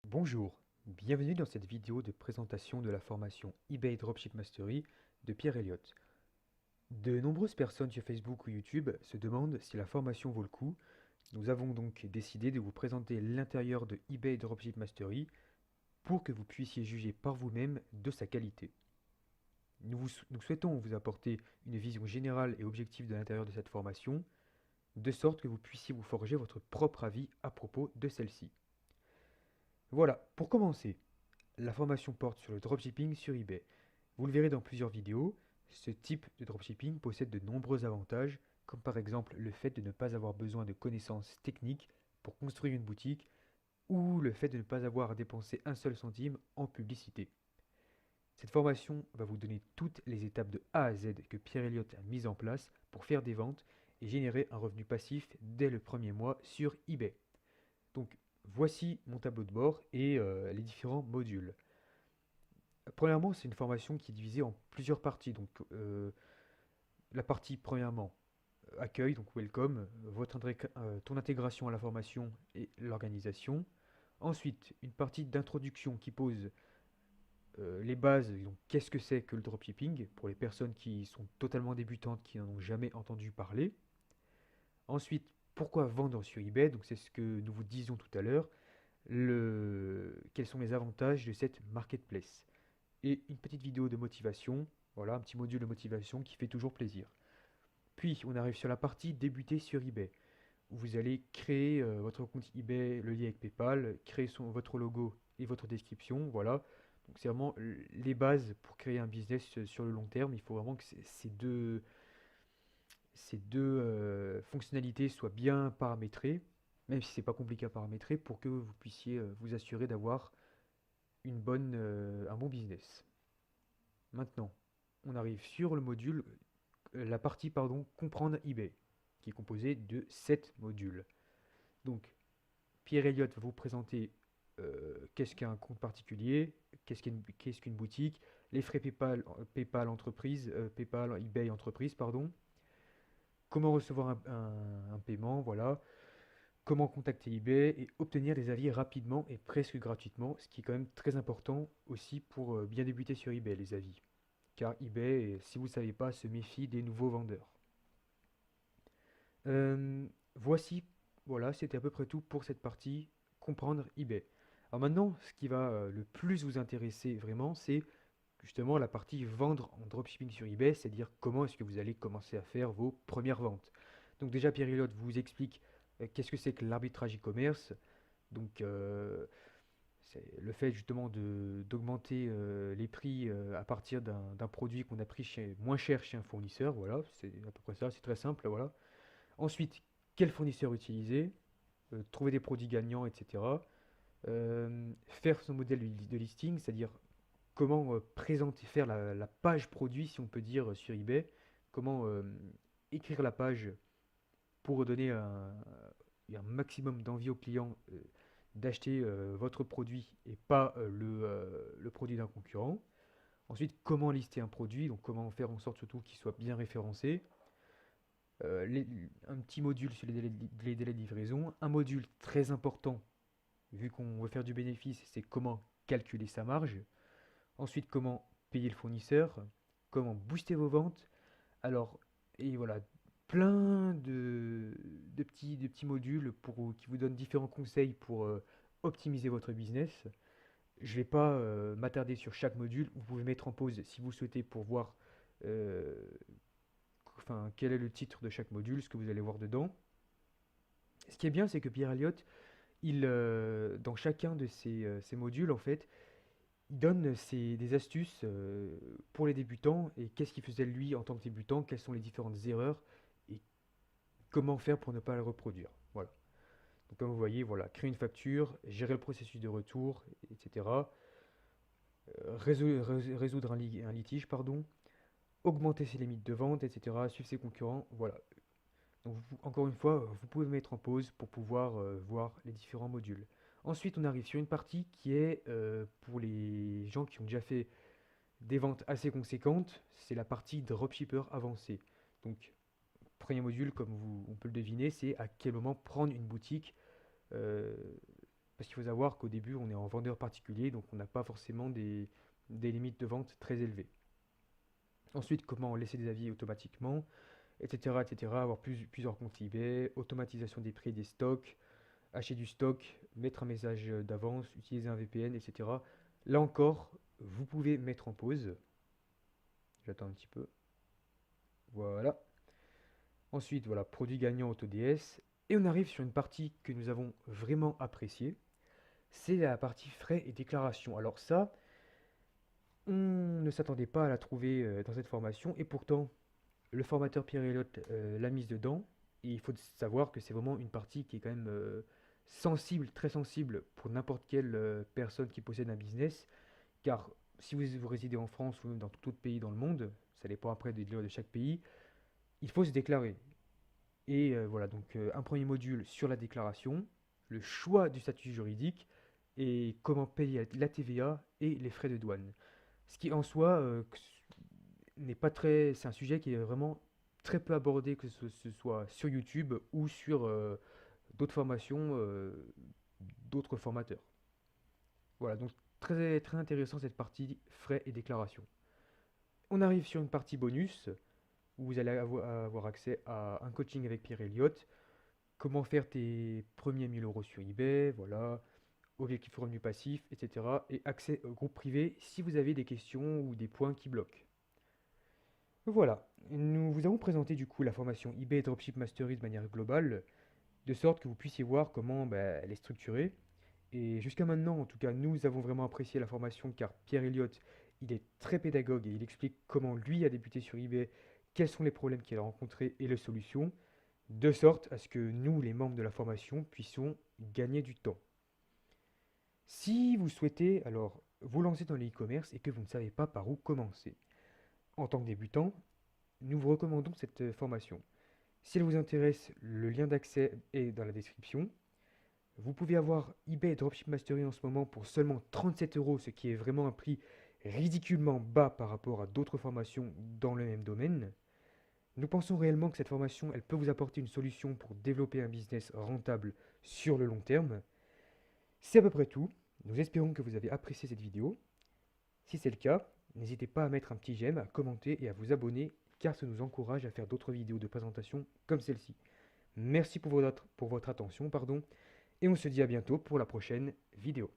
Bonjour, bienvenue dans cette vidéo de présentation de la formation eBay Dropship Mastery de Pierre Elliott. De nombreuses personnes sur Facebook ou YouTube se demandent si la formation vaut le coup. Nous avons donc décidé de vous présenter l'intérieur de eBay Dropship Mastery pour que vous puissiez juger par vous-même de sa qualité. Nous souhaitons vous apporter une vision générale et objective de l'intérieur de cette formation, de sorte que vous puissiez vous forger votre propre avis à propos de celle-ci. Voilà, pour commencer, la formation porte sur le dropshipping sur eBay. Vous le verrez dans plusieurs vidéos, ce type de dropshipping possède de nombreux avantages, comme par exemple le fait de ne pas avoir besoin de connaissances techniques pour construire une boutique, ou le fait de ne pas avoir à dépenser un seul centime en publicité. Cette formation va vous donner toutes les étapes de A à Z que Pierre Elliott a mises en place pour faire des ventes et générer un revenu passif dès le premier mois sur eBay. Donc voici mon tableau de bord et les différents modules. Premièrement, c'est une formation qui est divisée en plusieurs parties. Donc la partie premièrement accueil, donc welcome, ton intégration à la formation et l'organisation. Ensuite, une partie d'introduction qui pose les bases, donc qu'est-ce que c'est que le dropshipping pour les personnes qui sont totalement débutantes, qui n'en ont jamais entendu parler. Ensuite, pourquoi vendre sur eBay, donc c'est ce que nous vous disions tout à l'heure, quels sont les avantages de cette marketplace. Et une petite vidéo de motivation, voilà, un petit module de motivation qui fait toujours plaisir. Puis, on arrive sur la partie débuter sur eBay. Vous allez créer votre compte eBay, le lien avec PayPal, créer votre logo et votre description, voilà. Donc c'est vraiment les bases pour créer un business sur le long terme. Il faut vraiment que ces deux fonctionnalités soient bien paramétrées, même si c'est pas compliqué à paramétrer, pour que vous puissiez vous assurer d'avoir un bon business. Maintenant, on arrive sur le module, la partie pardon, comprendre eBay, qui est composée de 7 modules. Donc, Pierre Elliott va vous présenter qu'est-ce qu'un compte particulier, qu'est-ce qu'une boutique, les frais PayPal, PayPal entreprise, PayPal eBay entreprise, pardon, comment recevoir un paiement, voilà, comment contacter eBay et obtenir des avis rapidement et presque gratuitement, ce qui est quand même très important aussi pour bien débuter sur eBay, les avis. Car eBay, si vous ne savez pas, se méfie des nouveaux vendeurs. Euh, voici, voilà, c'était à peu près tout pour cette partie comprendre eBay. Alors maintenant, ce qui va le plus vous intéresser vraiment, c'est justement la partie vendre en dropshipping sur eBay, c'est-à-dire comment est-ce que vous allez commencer à faire vos premières ventes. Donc déjà, Pierre Elliott vous explique qu'est-ce que c'est que l'arbitrage e-commerce. Donc c'est le fait justement d'augmenter les prix à partir d'un produit qu'on a pris moins cher chez un fournisseur. Voilà, c'est à peu près ça, c'est très simple. Voilà. Ensuite, quel fournisseur utiliser, trouver des produits gagnants, etc. Faire son modèle de listing, c'est-à-dire comment présenter, faire la page produit, si on peut dire, sur eBay, comment écrire la page pour donner un maximum d'envie au client d'acheter votre produit et pas le produit d'un concurrent. Ensuite, comment lister un produit, donc comment faire en sorte surtout qu'il soit bien référencé. Un petit module sur les délais de livraison. Un module très important, vu qu'on veut faire du bénéfice, c'est comment calculer sa marge. Ensuite, comment payer le fournisseur, comment booster vos ventes. Alors, et voilà, plein de petits modules qui vous donnent différents conseils pour optimiser votre business. Je ne vais pas m'attarder sur chaque module. Vous pouvez mettre en pause si vous souhaitez pour voir euh, quel est le titre de chaque module, ce que vous allez voir dedans. Ce qui est bien, c'est que Pierre Elliott, dans chacun de ces modules, en fait, il donne des astuces pour les débutants et qu'est-ce qu'il faisait lui en tant que débutant, quelles sont les différentes erreurs et comment faire pour ne pas les reproduire. Voilà. Donc comme vous voyez, voilà, créer une facture, gérer le processus de retour, etc. Résoudre un litige, pardon, augmenter ses limites de vente, etc. Suivre ses concurrents, voilà. Donc encore une fois, vous pouvez mettre en pause pour pouvoir voir les différents modules. Ensuite, on arrive sur une partie qui est pour les gens qui ont déjà fait des ventes assez conséquentes, c'est la partie dropshipper avancé. Donc, premier module, comme on peut le deviner, c'est à quel moment prendre une boutique. euh, Parce qu'il faut savoir qu'au début, on est en vendeur particulier, donc on n'a pas forcément des limites de vente très élevées. Ensuite, comment laisser des avis automatiquement, etc., etc. Avoir plusieurs comptes eBay, automatisation des prix et des stocks, acheter du stock, mettre un message d'avance, utiliser un VPN, etc. Là encore, vous pouvez mettre en pause. J'attends un petit peu. Voilà. Ensuite, voilà, produit gagnant AutoDS. Et on arrive sur une partie que nous avons vraiment appréciée. C'est la partie frais et déclaration. Alors ça, on ne s'attendait pas à la trouver dans cette formation. Et pourtant, le formateur Pierre Elliott l'a mise dedans. Et il faut savoir que c'est vraiment une partie qui est quand même sensible, très sensible pour n'importe quelle personne qui possède un business. Car si vous résidez en France ou même dans tout autre pays dans le monde, ça dépend après des lois de chaque pays, il faut se déclarer. Et voilà, donc un premier module sur la déclaration, le choix du statut juridique et comment payer la TVA et les frais de douane. Ce qui en soi n'est pas très. C'est un sujet qui est vraiment très peu abordé, que ce soit sur YouTube ou sur d'autres formations, d'autres formateurs. Voilà, donc très, très intéressant cette partie frais et déclaration. On arrive sur une partie bonus où vous allez avoir accès à un coaching avec Pierre Elliott, comment faire tes premiers 1000 € sur eBay, voilà, objectif revenu passif, etc. Et accès au groupe privé si vous avez des questions ou des points qui bloquent. Voilà, nous vous avons présenté du coup la formation eBay Dropship Mastery de manière globale, de sorte que vous puissiez voir comment elle est structurée. Et jusqu'à maintenant, en tout cas, nous avons vraiment apprécié la formation car Pierre Elliott, il est très pédagogue et il explique comment lui a débuté sur eBay, quels sont les problèmes qu'il a rencontrés et les solutions, de sorte à ce que nous, les membres de la formation, puissions gagner du temps. Si vous souhaitez alors vous lancer dans le e-commerce et que vous ne savez pas par où commencer, en tant que débutant, nous vous recommandons cette formation. Si elle vous intéresse, le lien d'accès est dans la description. Vous pouvez avoir eBay Dropship Mastery en ce moment pour seulement 37 €, ce qui est vraiment un prix ridiculement bas par rapport à d'autres formations dans le même domaine. Nous pensons réellement que cette formation, elle peut vous apporter une solution pour développer un business rentable sur le long terme. C'est à peu près tout. Nous espérons que vous avez apprécié cette vidéo. Si c'est le cas, n'hésitez pas à mettre un petit j'aime, à commenter et à vous abonner car ça nous encourage à faire d'autres vidéos de présentation comme celle-ci. Merci pour votre attention, pardon, et on se dit à bientôt pour la prochaine vidéo.